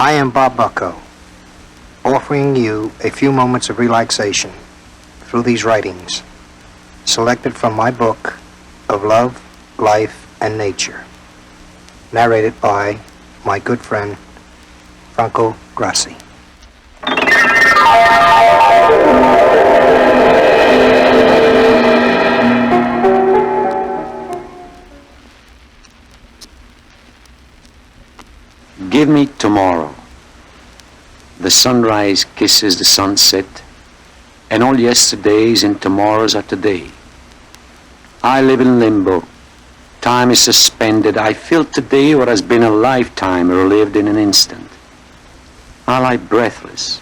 I am Bob Bucco, offering you a few moments of relaxation through these writings, selected from my book of love, life, and nature, narrated by my good friend, Franco Grassi. Give me tomorrow. The sunrise kisses the sunset, and all yesterdays and tomorrows are today. I live in limbo. Time is suspended. I feel today what has been a lifetime relived in an instant. I lie breathless,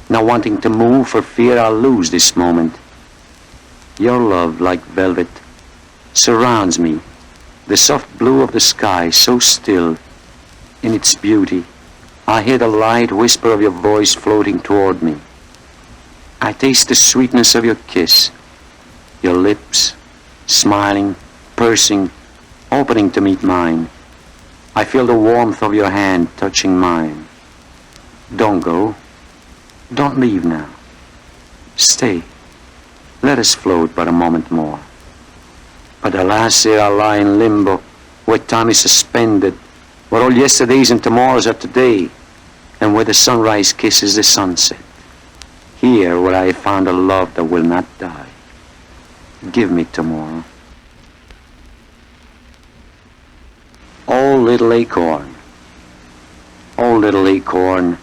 not wanting to move for fear I'll lose this moment. Your love, like velvet, surrounds me, the soft blue of the sky so still. In its beauty, I hear the light whisper of your voice floating toward me. I taste the sweetness of your kiss, your lips, smiling, pursing, opening to meet mine. I feel the warmth of your hand touching mine. Don't go. Don't leave now. Stay. Let us float but a moment more. But alas, here I lie in limbo, where time is suspended, where all yesterdays and tomorrows are today, and where the sunrise kisses the sunset. Here where I have found a love that will not die. Give me tomorrow. Oh, little acorn. Oh, little acorn,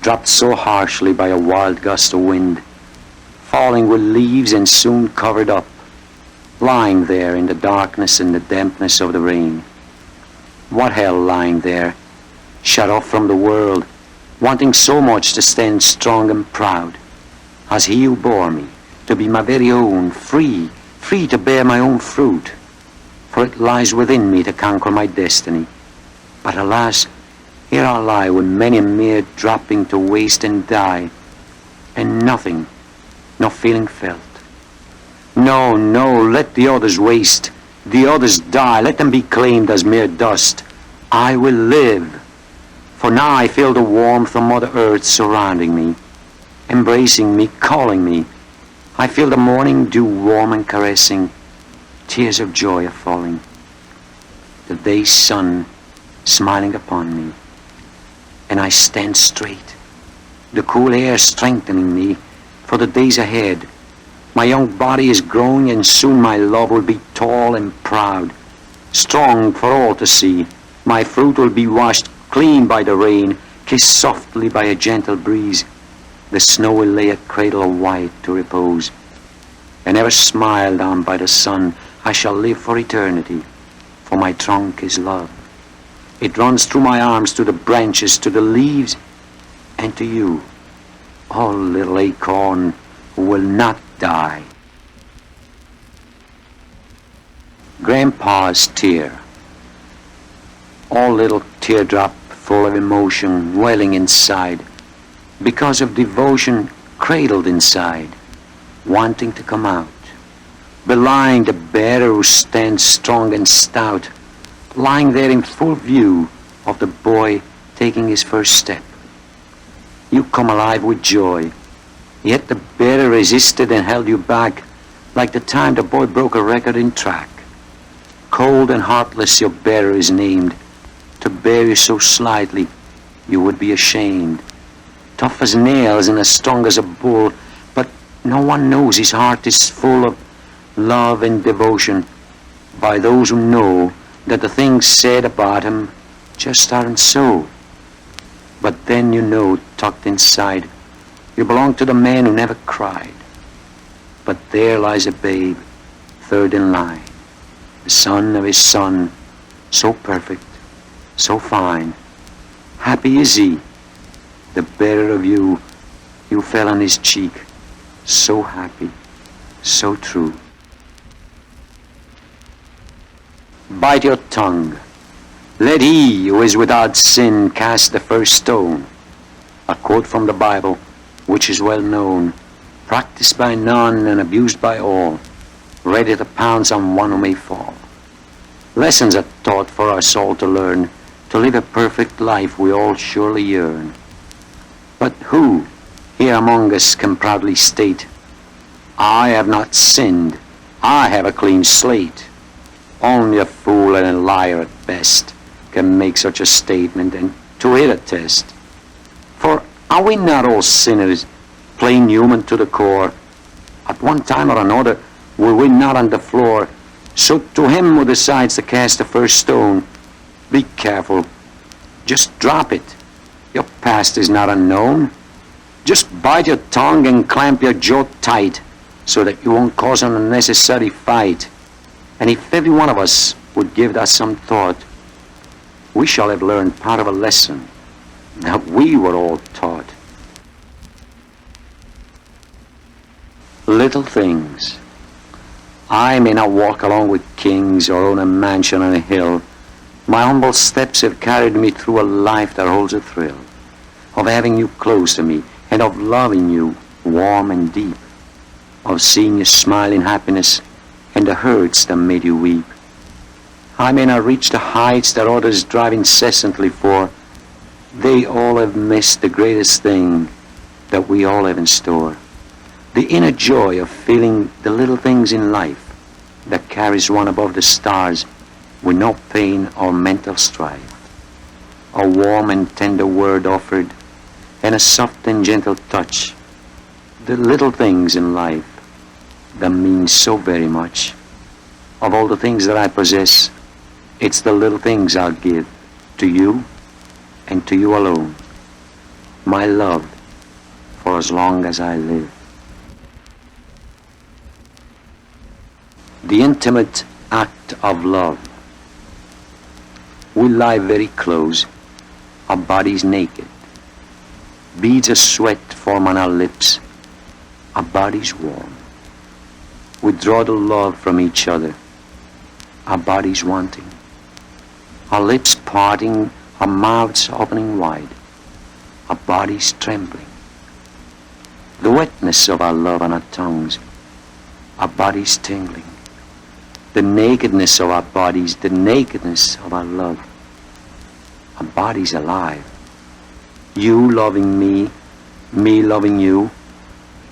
dropped so harshly by a wild gust of wind, falling with leaves and soon covered up, lying there in the darkness and the dampness of the rain. What hell lying there, shut off from the world, wanting so much to stand strong and proud, as he who bore me, to be my very own, free to bear my own fruit, for it lies within me to conquer my destiny. But alas, here I lie with many a mere dropping to waste and die, and nothing, no feeling felt. No, let the others waste, the others die, let them be claimed as mere dust. I will live, for now I feel the warmth of Mother Earth surrounding me, embracing me, calling me. I feel the morning dew warm and caressing, tears of joy are falling. The day's sun smiling upon me, and I stand straight, the cool air strengthening me for the days ahead. My young body is growing, and soon my love will be tall and proud, strong for all to see. My fruit will be washed clean by the rain, kissed softly by a gentle breeze. The snow will lay a cradle of white to repose, and ever smiled on by the sun, I shall live for eternity, for my trunk is love. It runs through my arms to the branches, to the leaves, and to you, oh, little acorn who will not die. Grandpa's tear. Oh, little teardrop full of emotion welling inside, because of devotion cradled inside, wanting to come out, belying the bearer who stands strong and stout, lying there in full view of the boy taking his first step. You come alive with joy, yet the bearer resisted and held you back, like the time the boy broke a record in track. Cold and heartless your bearer is named, to bear you so slightly you would be ashamed. Tough as nails and as strong as a bull, but no one knows his heart is full of love and devotion by those who know that the things said about him just aren't so. But then you know, tucked inside, you belong to the man who never cried. But there lies a babe, third in line, the son of his son, so perfect, so fine. Happy is he, the bearer of you fell on his cheek, so happy, so true. Bite your tongue. Let he who is without sin cast the first stone. A quote from the Bible, which is well known, practiced by none and abused by all, ready to pounce on one who may fall. Lessons are taught for us all to learn, to live a perfect life we all surely yearn. But who here among us can proudly state, I have not sinned, I have a clean slate? Only a fool and a liar at best can make such a statement, and to it attest. For are we not all sinners, plain human to the core? At one time or another were we not on the floor? So to him who decides to cast the first stone, be careful, just drop it. Your past is not unknown. Just bite your tongue and clamp your jaw tight, so that you won't cause an unnecessary fight. And if every one of us would give that some thought, we shall have learned part of a lesson that we were all taught. Little things. I may not walk along with kings or own a mansion on a hill. My humble steps have carried me through a life that holds a thrill of having you close to me and of loving you warm and deep, of seeing you smile in happiness and the hurts that made you weep. I may not reach the heights that others drive incessantly for. They all have missed the greatest thing that we all have in store. The inner joy of feeling the little things in life that carries one above the stars with no pain or mental strife. A warm and tender word offered and a soft and gentle touch. The little things in life that mean so very much. Of all the things that I possess, it's the little things I'll give to you and to you alone. My love for as long as I live. The intimate act of love. We lie very close, our bodies naked. Beads of sweat form on our lips, our bodies warm. We draw the love from each other, our bodies wanting. Our lips parting, our mouths opening wide, our bodies trembling. The wetness of our love on our tongues, our bodies tingling. The nakedness of our bodies, the nakedness of our love, our bodies alive. You loving me, me loving you,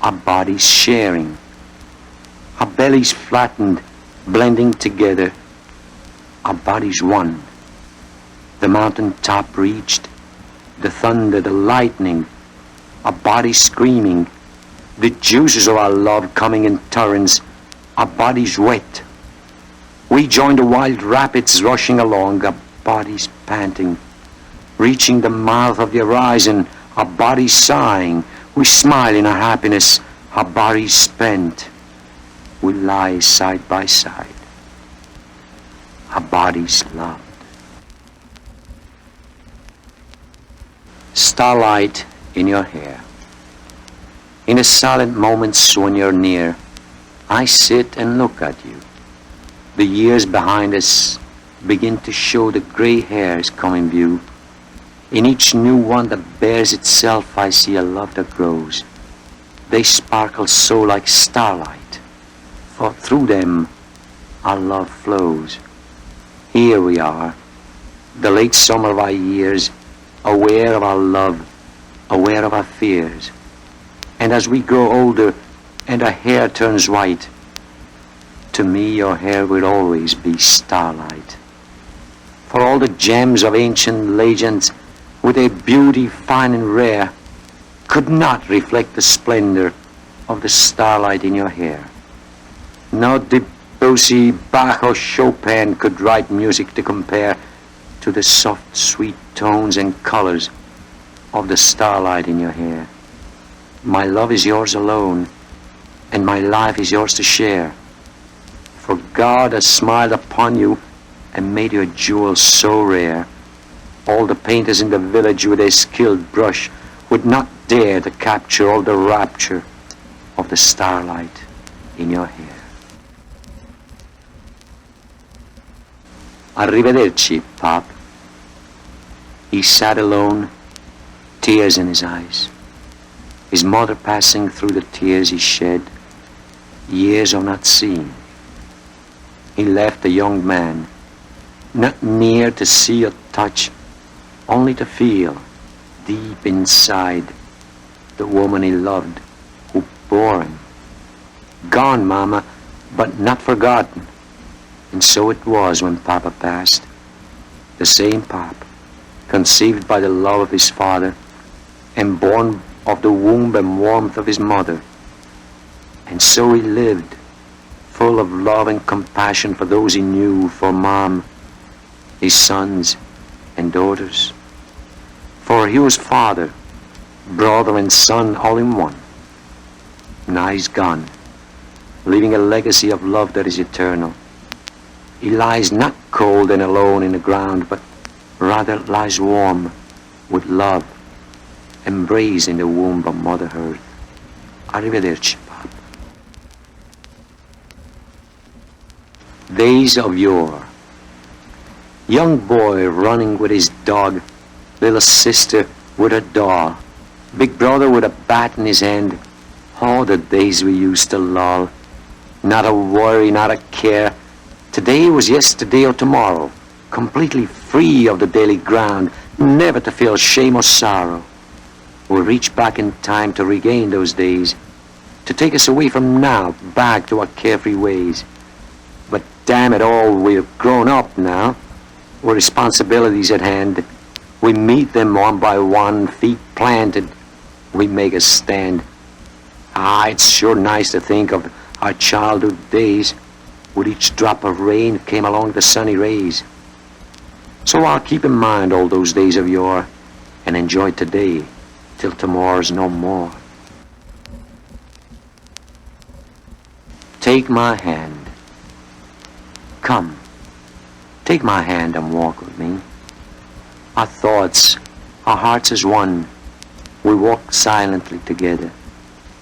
our bodies sharing. Our bellies flattened, blending together, our bodies one. The mountain top reached, the thunder, the lightning, our bodies screaming, the juices of our love coming in torrents, our bodies wet. We join the wild rapids rushing along, our bodies panting, reaching the mouth of the horizon, our bodies sighing. We smile in our happiness, our bodies spent. We lie side by side, our bodies loved. Starlight in your hair. In the silent moments when you're near, I sit and look at you. The years behind us begin to show the gray hairs come in view. In each new one that bears itself, I see a love that grows. They sparkle so like starlight, for through them our love flows. Here we are, the late summer of our years, aware of our love, aware of our fears. And as we grow older and our hair turns white, to me your hair will always be starlight. For all the gems of ancient legends, with their beauty fine and rare, could not reflect the splendor of the starlight in your hair. No Debussy, Bach or Chopin could write music to compare to the soft, sweet tones and colors of the starlight in your hair. My love is yours alone, and my life is yours to share. For God has smiled upon you and made you a jewel so rare. All the painters in the village with their skilled brush would not dare to capture all the rapture of the starlight in your hair. Arrivederci, Pop. He sat alone, tears in his eyes. His mother passing through the tears he shed, years of not seeing. He left a young man, not near to see or touch, only to feel, deep inside, the woman he loved who bore him. Gone, Mama, but not forgotten. And so it was when Papa passed. The same Pop, conceived by the love of his father, and born of the womb and warmth of his mother. And so he lived, full of love and compassion for those he knew, for Mom, his sons and daughters. For he was father, brother and son all in one. Now he's gone, leaving a legacy of love that is eternal. He lies not cold and alone in the ground, but rather lies warm with love, embraced in the womb of Mother Earth. Arrivederci, Pop. Days of yore. Young boy running with his dog, little sister with her doll, big brother with a bat in his hand. Oh, the days we used to loll. Not a worry, not a care. Today was yesterday or tomorrow, completely free of the daily ground, never to feel shame or sorrow. We'll reach back in time to regain those days, to take us away from now, back to our carefree ways. But damn it all, we're grown up now, with responsibilities at hand. We meet them one by one, feet planted, we make a stand. Ah, it's sure nice to think of our childhood days. With each drop of rain came along the sunny rays. So I'll keep in mind all those days of yore and enjoy today till tomorrow's no more. Take my hand. Come, take my hand and walk with me. Our thoughts, our hearts as one, we walk silently together.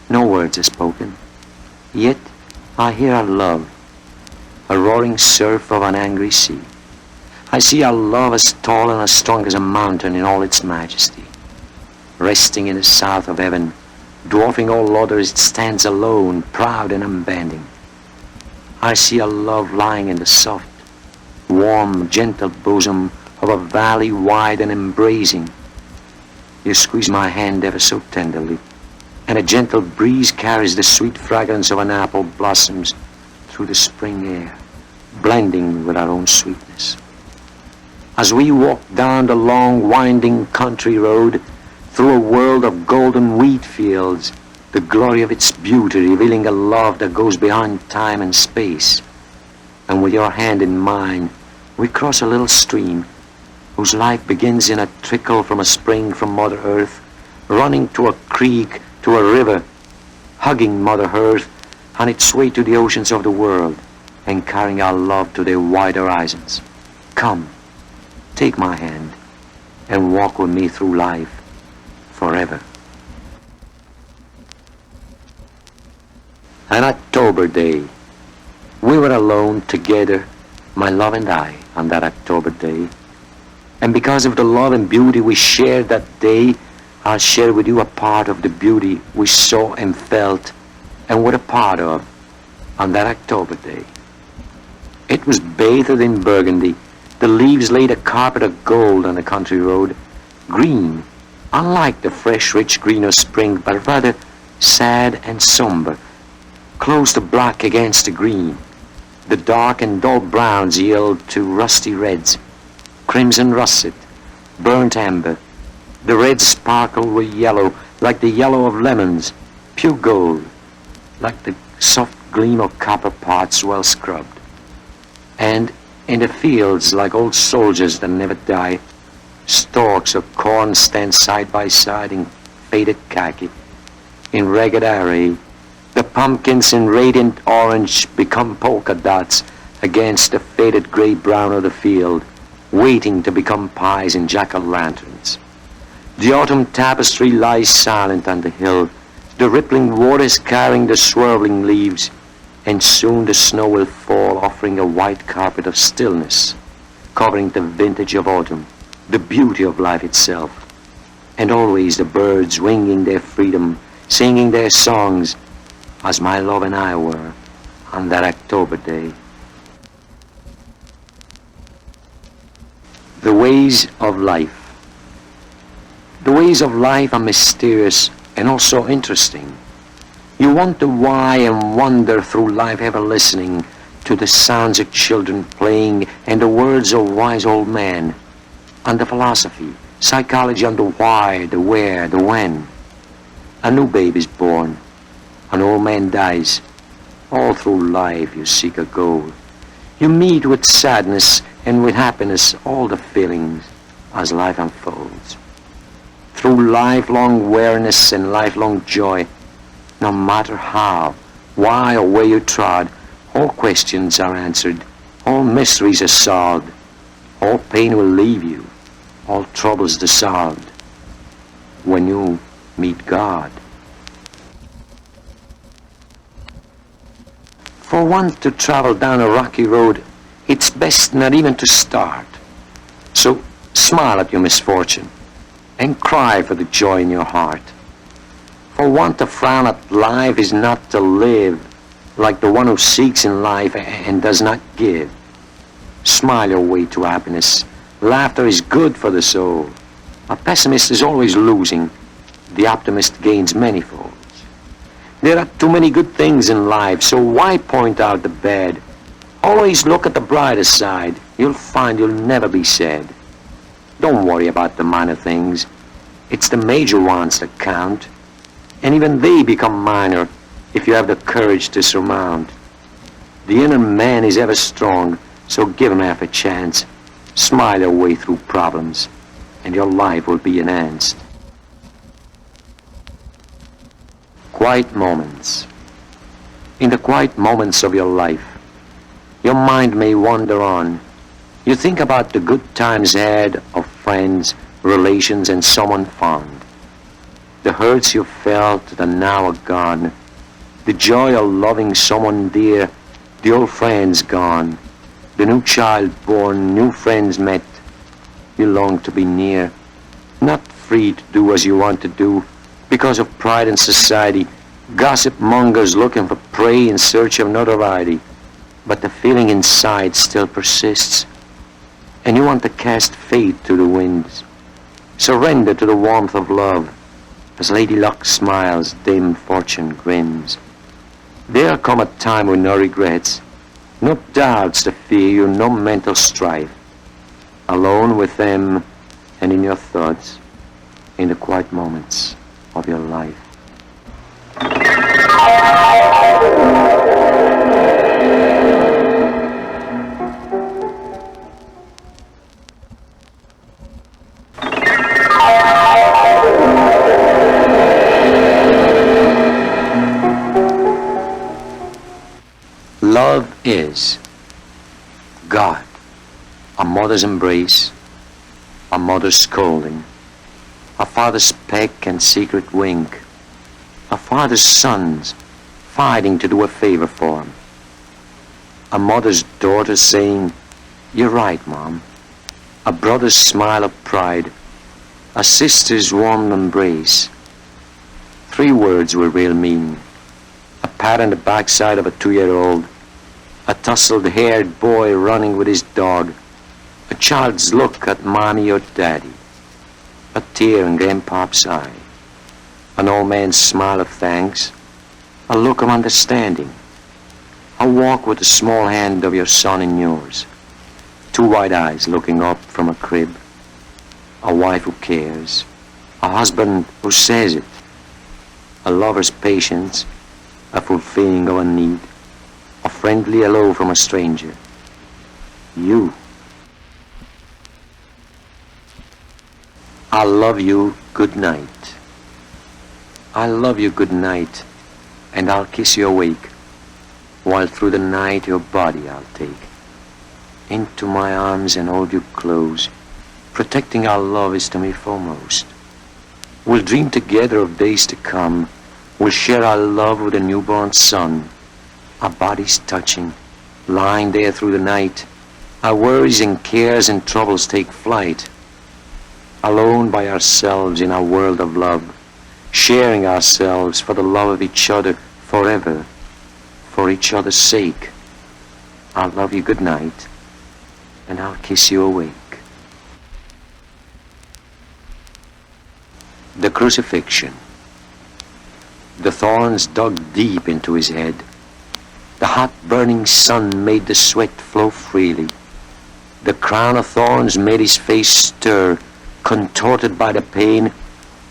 No words are spoken, yet I hear our love, a roaring surf of an angry sea. I see our love as tall and as strong as a mountain in all its majesty. Resting in the south of heaven, dwarfing all others, it stands alone, proud and unbending. I see our love lying in the soft, warm, gentle bosom of a valley wide and embracing. You squeeze my hand ever so tenderly, and a gentle breeze carries the sweet fragrance of an apple blossoms through the spring air, blending with our own sweetness. As we walk down the long, winding country road, through a world of golden wheat fields, the glory of its beauty revealing a love that goes beyond time and space. And with your hand in mine, we cross a little stream whose life begins in a trickle from a spring from Mother Earth, running to a creek, to a river, hugging Mother Earth on its way to the oceans of the world, and carrying our love to their wide horizons. Come, take my hand, and walk with me through life, forever. An October day. We were alone together, my love and I, on that October day. And because of the love and beauty we shared that day, I'll share with you a part of the beauty we saw and felt and were a part of on that October day. It was bathed in burgundy. The leaves laid a carpet of gold on the country road, green, unlike the fresh, rich green of spring, but rather sad and somber, close to black against the green. The dark and dull browns yield to rusty reds, crimson russet, burnt amber. The reds sparkle with yellow, like the yellow of lemons, pure gold, like the soft gleam of copper pots well scrubbed. And in the fields, like old soldiers that never die, stalks of corn stand side by side in faded khaki, in ragged array. The pumpkins in radiant orange become polka dots against the faded gray-brown of the field, waiting to become pies in jack-o'-lanterns. The autumn tapestry lies silent on the hill. The rippling waters carrying the swirling leaves, and soon the snow will fall, offering a white carpet of stillness, covering the vintage of autumn, the beauty of life itself. And always the birds winging their freedom, singing their songs, as my love and I were on that October day. The ways of life. The ways of life are mysterious and also interesting. You wonder why and wander through life ever listening to the sounds of children playing and the words of wise old men, and the philosophy, psychology on the why, the where, the when. A new baby's born, an old man dies. All through life you seek a goal. You meet with sadness and with happiness all the feelings as life unfolds. Through lifelong weariness and lifelong joy, no matter how, why, or where you trod, all questions are answered, all mysteries are solved, all pain will leave you, all troubles dissolved when you meet God. For one to travel down a rocky road, it's best not even to start. So smile at your misfortune and cry for the joy in your heart. For one to frown at life is not to live, like the one who seeks in life and does not give. Smile your way to happiness. Laughter is good for the soul. A pessimist is always losing. The optimist gains manifolds. There are too many good things in life, so why point out the bad? Always look at the brighter side. You'll find you'll never be sad. Don't worry about the minor things. It's the major ones that count. And even they become minor if you have the courage to surmount. The inner man is ever strong, so give him half a chance. Smile your way through problems, and your life will be enhanced. Quiet moments. In the quiet moments of your life, your mind may wander on. You think about the good times had of friends, relations, and someone fond. The hurts you felt that now are gone. The joy of loving someone dear, the old friends gone. The new child born, new friends met. You long to be near, not free to do as you want to do, because of pride in society, gossip mongers looking for prey in search of notoriety. But the feeling inside still persists, and you want to cast fate to the winds. Surrender to the warmth of love, as Lady Luck smiles, Dame Fortune grins. There'll come a time with no regrets, no doubts to fear you, no mental strife. Alone with them and in your thoughts, in the quiet moments of your life. Love is God, a mother's embrace, a mother's scolding, a father's peck and secret wink, a father's sons fighting to do a favor for him, a mother's daughter saying, "You're right, Mom," a brother's smile of pride, a sister's warm embrace. 3 words with real meaning: a pat on the backside of a 2-year-old, a tousled-haired boy running with his dog, a child's look at Mommy or Daddy, a tear in Granpop's eye, an old man's smile of thanks, a look of understanding, a walk with the small hand of your son in yours, 2 white eyes looking up from a crib, a wife who cares, a husband who says it, a lover's patience, a fulfilling of a need, a friendly hello from a stranger. You. I love you, good night. I love you, good night, and I'll kiss you awake, while through the night your body I'll take into my arms and hold you close. Protecting our love is to me foremost. We'll dream together of days to come. We'll share our love with a newborn son. Our bodies touching, lying there through the night. Our worries and cares and troubles take flight. Alone by ourselves in our world of love, sharing ourselves for the love of each other forever, for each other's sake. I'll love you good night, and I'll kiss you awake. the Crucifixion. The thorns dug deep into his head. The hot burning sun made the sweat flow freely. The crown of thorns made his face stir, contorted by the pain,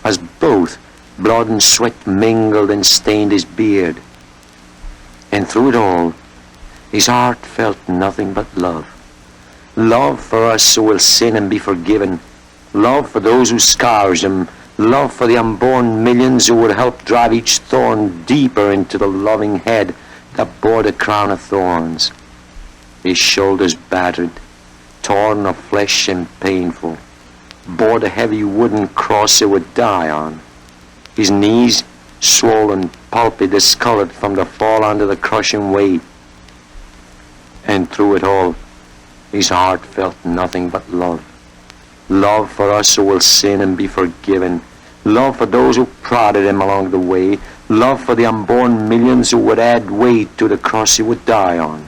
as both blood and sweat mingled and stained his beard. And through it all, his heart felt nothing but love. Love for us who will sin and be forgiven. Love for those who scourge them. Love for the unborn millions who would help drive each thorn deeper into the loving head that bore the crown of thorns. His shoulders battered, torn of flesh and painful, bore the heavy wooden cross he would die on. His knees, swollen, pulpy, discolored from the fall under the crushing weight. And through it all, his heart felt nothing but love. Love for us who will sin and be forgiven. Love for those who prodded him along the way. Love for the unborn millions who would add weight to the cross he would die on.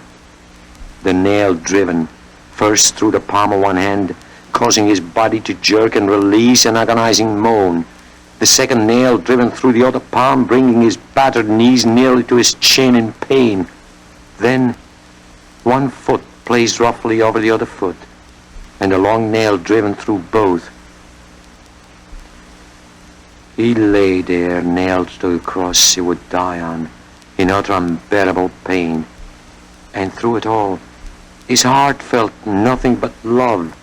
The nail driven, first through the palm of one hand, causing his body to jerk and release an agonizing moan. The second nail driven through the other palm, bringing his battered knees nearly to his chin in pain. Then, one foot placed roughly over the other foot, and a long nail driven through both. He lay there, nailed to the cross he would die on, in utter unbearable pain. And through it all, his heart felt nothing but love.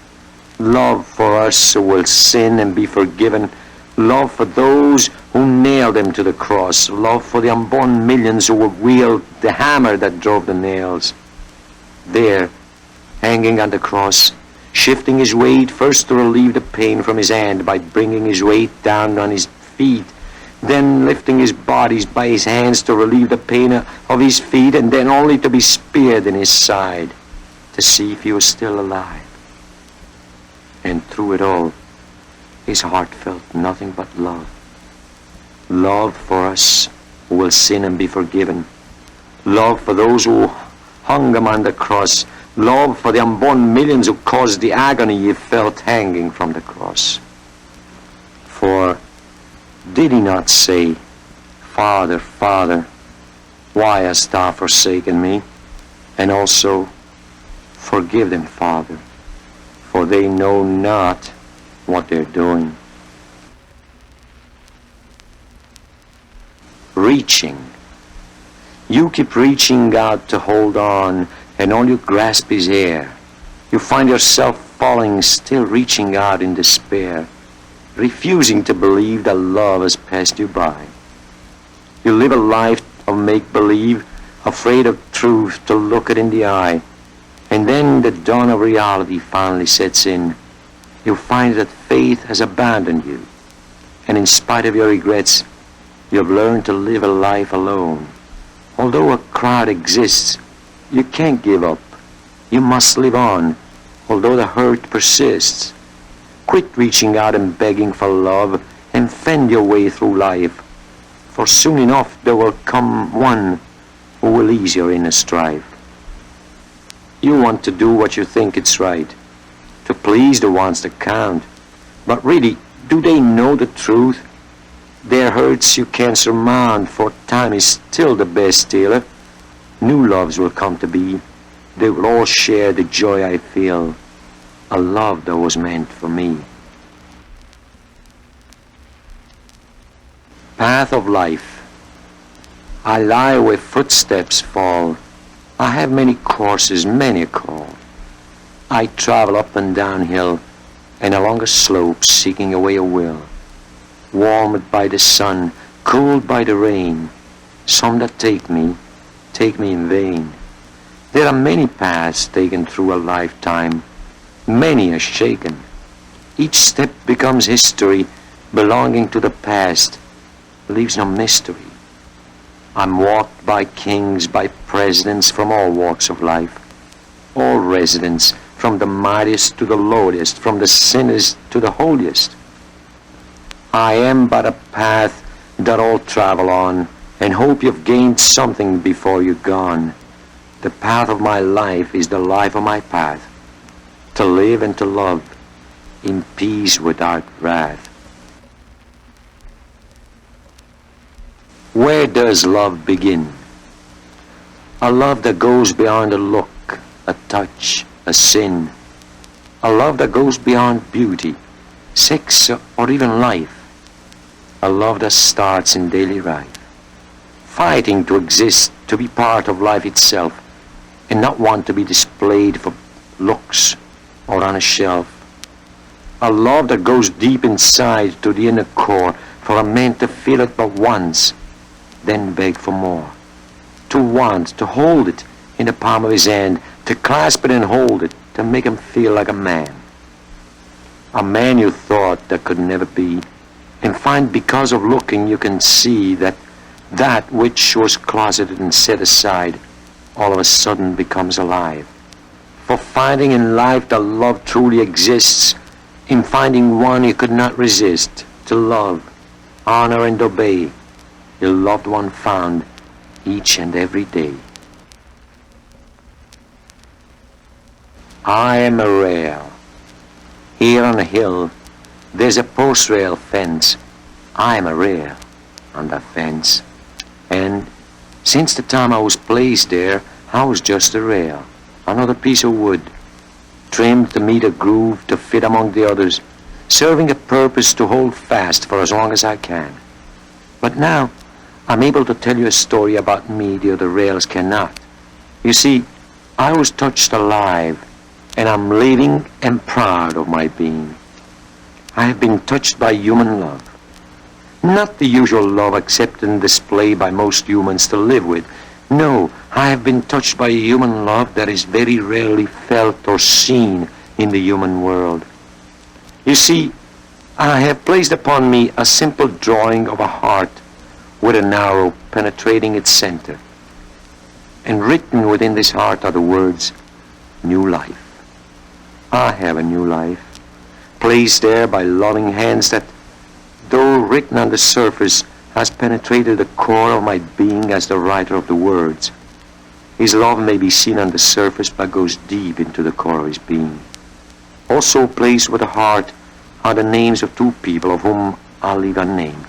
Love for us who will sin and be forgiven. Love for those who nailed him to the cross. Love for the unborn millions who would wield the hammer that drove the nails. There, hanging on the cross, shifting his weight first to relieve the pain from his hand by bringing his weight down on his feet, then lifting his body by his hands to relieve the pain of his feet, and then only to be speared in his side to see if he was still alive. And through it all, his heart felt nothing but love. Love for us who will sin and be forgiven. Love for those who hung him on the cross. Love for the unborn millions who caused the agony he felt hanging from the cross. For did he not say, Father, Father, why hast thou forsaken me? And also, forgive them, Father, for they know not what they're doing. Reaching. You keep reaching out to hold on, and all you grasp is air. You find yourself falling, still reaching out in despair, refusing to believe that love has passed you by. You live a life of make-believe, afraid of truth to look it in the eye. And then the dawn of reality finally sets in. You find that faith has abandoned you. And in spite of your regrets, you've learned to live a life alone. Although a crowd exists, you can't give up. You must live on, although the hurt persists. Quit reaching out and begging for love, and fend your way through life. For soon enough there will come one who will ease your inner strife. You want to do what you think it's right, to please the ones that count. But really, do they know the truth? Their hurts you can't surmount, for time is still the best healer. New loves will come to be. They will all share the joy I feel, a love that was meant for me. Path of life. I lie where footsteps fall. I have many courses, many a call. I travel up and down hill, and along a slope, seeking away a will. Warmed by the sun, cooled by the rain. Some that take me in vain. There are many paths taken through a lifetime. Many are shaken. Each step becomes history, belonging to the past, leaves no mystery. I'm walked by kings, by presidents from all walks of life, all residents, from the mightiest to the lowliest, from the sinners to the holiest. I am but a path that all travel on, and hope you've gained something before you're gone. The path of my life is the life of my path, to live and to love in peace without wrath. Where does love begin? A love that goes beyond a look, a touch, a sin. A love that goes beyond beauty, sex, or even life. A love that starts in daily life, fighting to exist, to be part of life itself, and not want to be displayed for looks or on a shelf. A love that goes deep inside to the inner core, for a man to feel it but once, then beg for more. To want, to hold it in the palm of his hand, to clasp it and hold it, to make him feel like a man. A man you thought that could never be, and find because of looking you can see that that which was closeted and set aside all of a sudden becomes alive. For finding in life that love truly exists, in finding one you could not resist, to love, honor and obey, your loved one found each and every day. I am a rail. Here on a hill, there's a post rail fence. I am a rail on that fence. And since the time I was placed there, I was just a rail, another piece of wood, trimmed to meet a groove to fit among the others, serving a purpose to hold fast for as long as I can. But now, I'm able to tell you a story about me the other rails cannot. You see, I was touched alive, and I'm living and proud of my being. I have been touched by human love. Not the usual love accepted and displayed by most humans to live with. No, I have been touched by a human love that is very rarely felt or seen in the human world. You see, I have placed upon me a simple drawing of a heart with an arrow penetrating its center. And written within this heart are the words, new life. I have a new life, placed there by loving hands that, though written on the surface, has penetrated the core of my being as the writer of the words. His love may be seen on the surface, but goes deep into the core of his being. Also placed with the heart are the names of two people of whom I'll leave unnamed.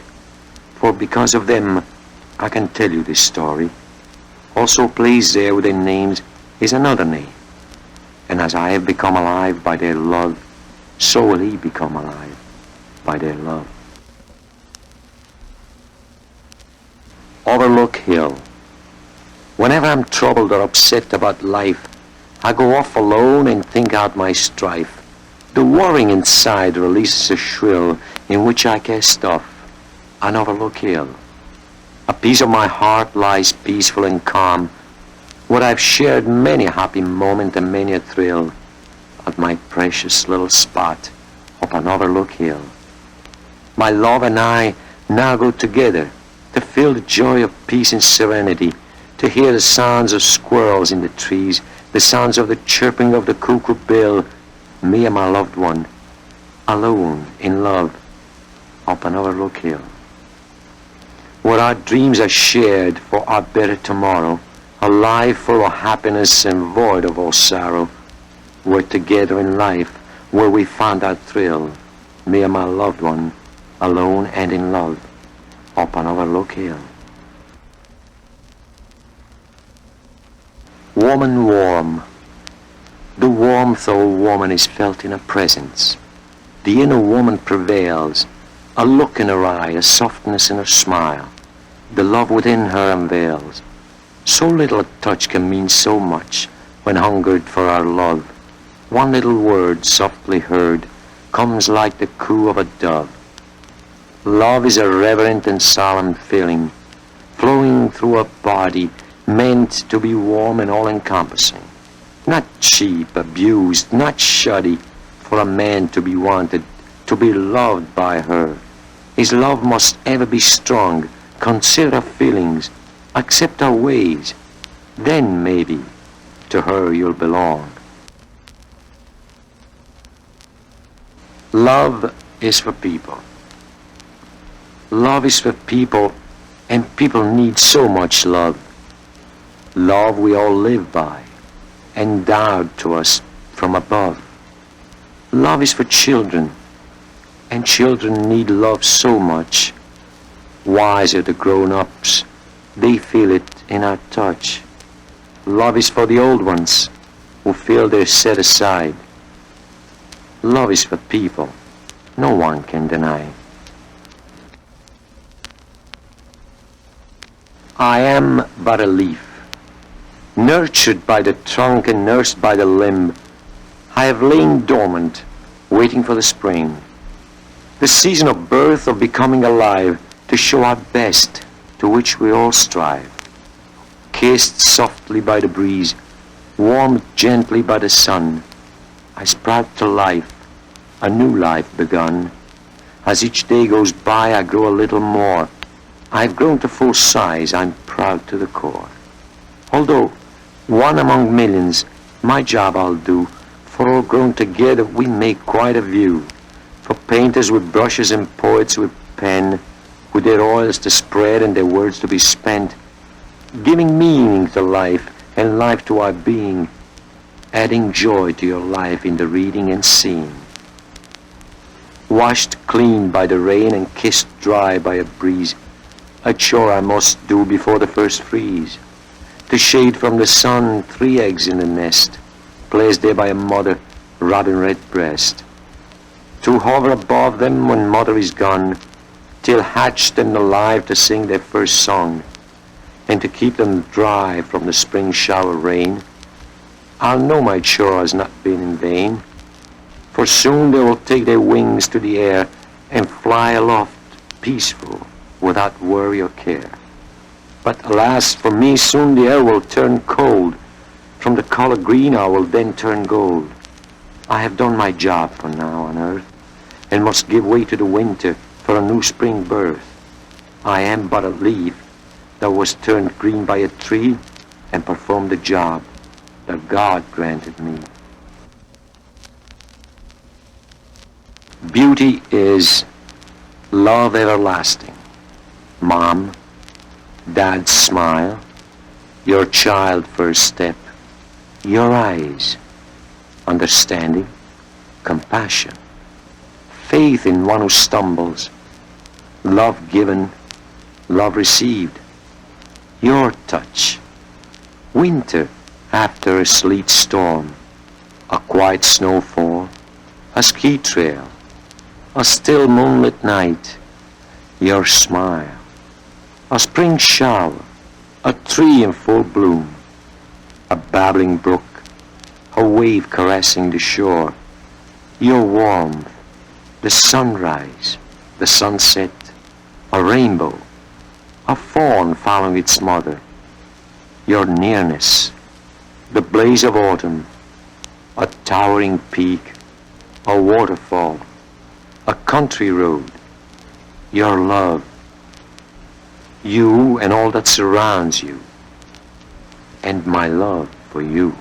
For because of them, I can tell you this story. Also placed there with their names is another name. And as I have become alive by their love, so will he become alive by their love. Overlook Hill. Whenever I'm troubled or upset about life, I go off alone and think out my strife. The worrying inside releases a shrill in which I cast off on Overlook Hill. A piece of my heart lies peaceful and calm, where I've shared many a happy moment and many a thrill at my precious little spot up on Overlook Hill. My love and I now go together to feel the joy of peace and serenity, to hear the sounds of squirrels in the trees, the sounds of the chirping of the cuckoo bill, me and my loved one, alone in love, up on Overlook Hill. Where our dreams are shared for our better tomorrow, a life full of happiness and void of all sorrow. We're together in life, where we found our thrill, me and my loved one, alone and in love, up on Overlook Hill. Woman warm. The warmth of a woman is felt in her presence. The inner woman prevails, a look in her eye, a softness in her smile. The love within her unveils. So little a touch can mean so much when hungered for our love. One little word softly heard comes like the coo of a dove. Love is a reverent and solemn feeling, flowing through a body meant to be warm and all-encompassing. Not cheap, abused, not shoddy, for a man to be wanted, to be loved by her. His love must ever be strong, consider her feelings, accept her ways. Then maybe to her you'll belong. Love is for people. Love is for people, and people need so much love. Love we all live by, endowed to us from above. Love is for children, and children need love so much. Wiser the grown-ups They feel it in our touch. Love is for the old ones who feel they're set aside. Love is for people no one can deny. I am but a leaf, nurtured by the trunk and nursed by the limb. I have lain dormant, waiting for the spring, the season of birth, of becoming alive, to show our best, to which we all strive. Kissed softly by the breeze, warmed gently by the sun, I sprout to life, a new life begun. As each day goes by, I grow a little more. I've grown to full size, I'm proud to the core. Although one among millions, my job I'll do, for all grown together we make quite a view. For painters with brushes and poets with pen, with their oils to spread and their words to be spent, giving meaning to life and life to our being, adding joy to your life in the reading and seeing. Washed clean by the rain and kissed dry by a breeze, a chore I must do before the first freeze. To shade from the sun 3 eggs in the nest, placed there by a mother, robin redbreast. To hover above them when mother is gone, till hatched and alive to sing their first song, and to keep them dry from the spring shower rain. I'll know my chore has not been in vain, for soon they will take their wings to the air and fly aloft, peaceful, without worry or care. But alas, for me soon the air will turn cold. From the color green I will then turn gold. I have done my job for now on earth, and must give way to the winter for a new spring birth. I am but a leaf that was turned green by a tree and performed the job that God granted me. Beauty is love everlasting. Mom, Dad's smile, your child first step, your eyes, understanding, compassion, faith in one who stumbles, love given, love received, your touch, winter after a sleet storm, a quiet snowfall, a ski trail, a still moonlit night, your smile, a spring shower, a tree in full bloom, a babbling brook, a wave caressing the shore, your warmth, the sunrise, the sunset, a rainbow, a fawn following its mother, your nearness, the blaze of autumn, a towering peak, a waterfall, a country road, your love, you and all that surrounds you, and my love for you.